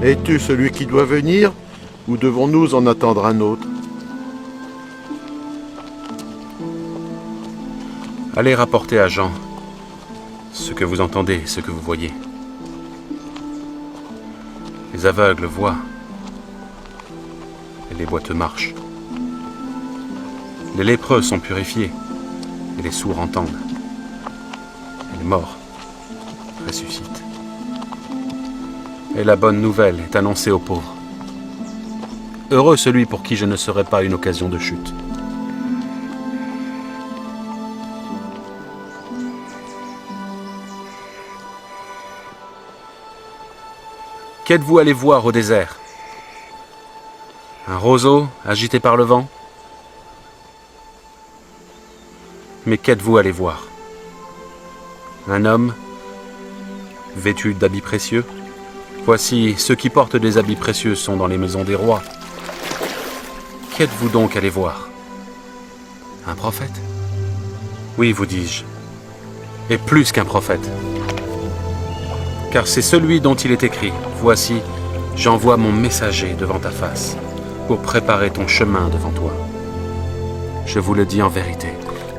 Es-tu celui qui doit venir, ou devons-nous en attendre un autre? Allez rapporter à Jean ce que vous entendez, ce que vous voyez. Les aveugles voient, et les boiteux marchent. Les lépreux sont purifiés, et les sourds entendent. Et les morts ressuscitent. Et la bonne nouvelle est annoncée aux pauvres. Heureux celui pour qui je ne serai pas une occasion de chute. Qu'êtes-vous allé voir au désert? Un roseau agité par le vent? Mais qu'êtes-vous allé voir? Un homme vêtu d'habits précieux? Voici, ceux qui portent des habits précieux sont dans les maisons des rois. Qu'êtes-vous donc allé voir? Un prophète? Oui, vous dis-je, et plus qu'un prophète. Car c'est celui dont il est écrit, voici, j'envoie mon messager devant ta face, pour préparer ton chemin devant toi. Je vous le dis en vérité,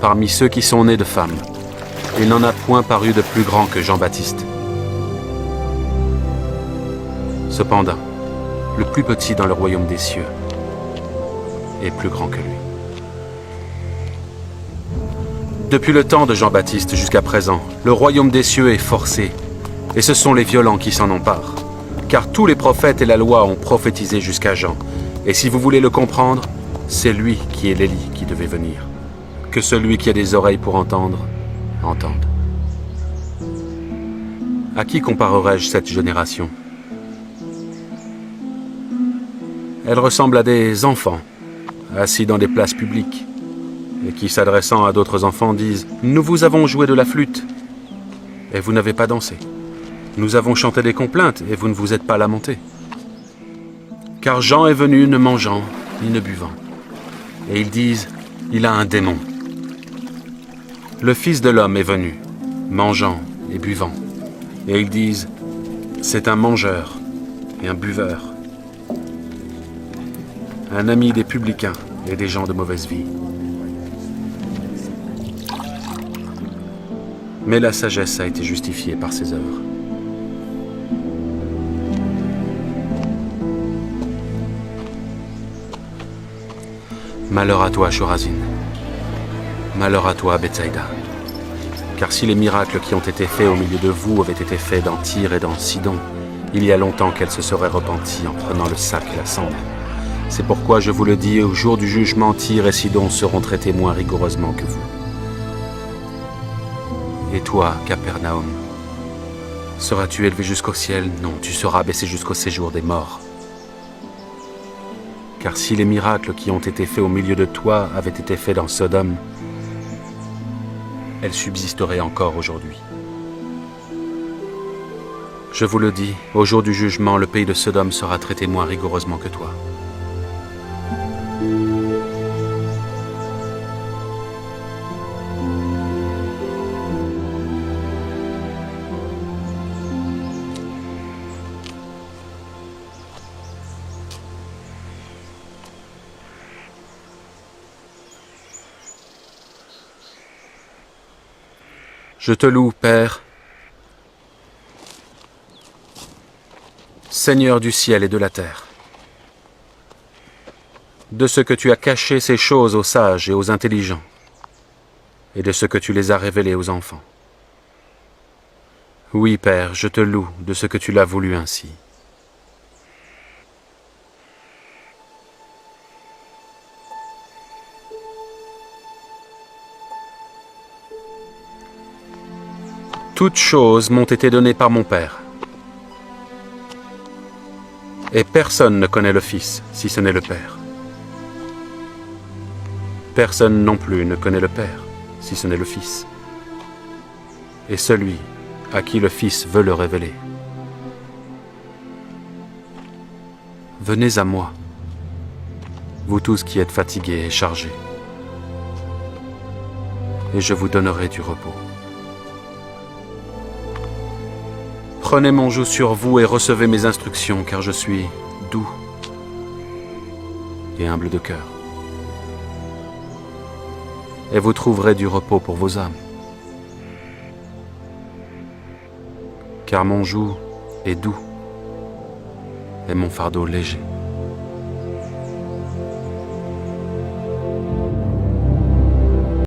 parmi ceux qui sont nés de femmes, il n'en a point paru de plus grand que Jean-Baptiste. Cependant, le plus petit dans le royaume des cieux est plus grand que lui. Depuis le temps de Jean-Baptiste jusqu'à présent, le royaume des cieux est forcé, et ce sont les violents qui s'en emparent. Car tous les prophètes et la loi ont prophétisé jusqu'à Jean. Et si vous voulez le comprendre, c'est lui qui est l'Élie qui devait venir. Que celui qui a des oreilles pour entendre, entende. À qui comparerai-je cette génération? Elle ressemble à des enfants, assis dans des places publiques, et qui, s'adressant à d'autres enfants, disent « Nous vous avons joué de la flûte, et vous n'avez pas dansé. Nous avons chanté des complaintes, et vous ne vous êtes pas lamentés. Car Jean est venu ne mangeant, ni ne buvant. Et ils disent « Il a un démon. » Le Fils de l'homme est venu, mangeant et buvant. Et ils disent « C'est un mangeur et un buveur, un ami des publicains et des gens de mauvaise vie. » Mais la sagesse a été justifiée par ses œuvres. Malheur à toi, Chorazin. Malheur à toi, Bethsaïda. Car si les miracles qui ont été faits au milieu de vous avaient été faits dans Tyr et dans Sidon, il y a longtemps qu'elle se serait repentie en prenant le sac et la cendre. C'est pourquoi je vous le dis, au jour du jugement, Tyr et Sidon seront traités moins rigoureusement que vous. Et toi, Capernaum, seras-tu élevé jusqu'au ciel? Non, tu seras baissé jusqu'au séjour des morts. Car si les miracles qui ont été faits au milieu de toi avaient été faits dans Sodome, elle subsisterait encore aujourd'hui. Je vous le dis, au jour du jugement, le pays de Sodome sera traité moins rigoureusement que toi. Je te loue, Père, Seigneur du ciel et de la terre, de ce que tu as caché ces choses aux sages et aux intelligents, et de ce que tu les as révélées aux enfants. Oui, Père, je te loue de ce que tu l'as voulu ainsi. Toutes choses m'ont été données par mon Père. Et personne ne connaît le Fils, si ce n'est le Père. Personne non plus ne connaît le Père, si ce n'est le Fils. Et celui à qui le Fils veut le révéler. Venez à moi, vous tous qui êtes fatigués et chargés, et je vous donnerai du repos. Prenez mon joug sur vous et recevez mes instructions, car je suis doux et humble de cœur. Et vous trouverez du repos pour vos âmes. Car mon joug est doux et mon fardeau léger.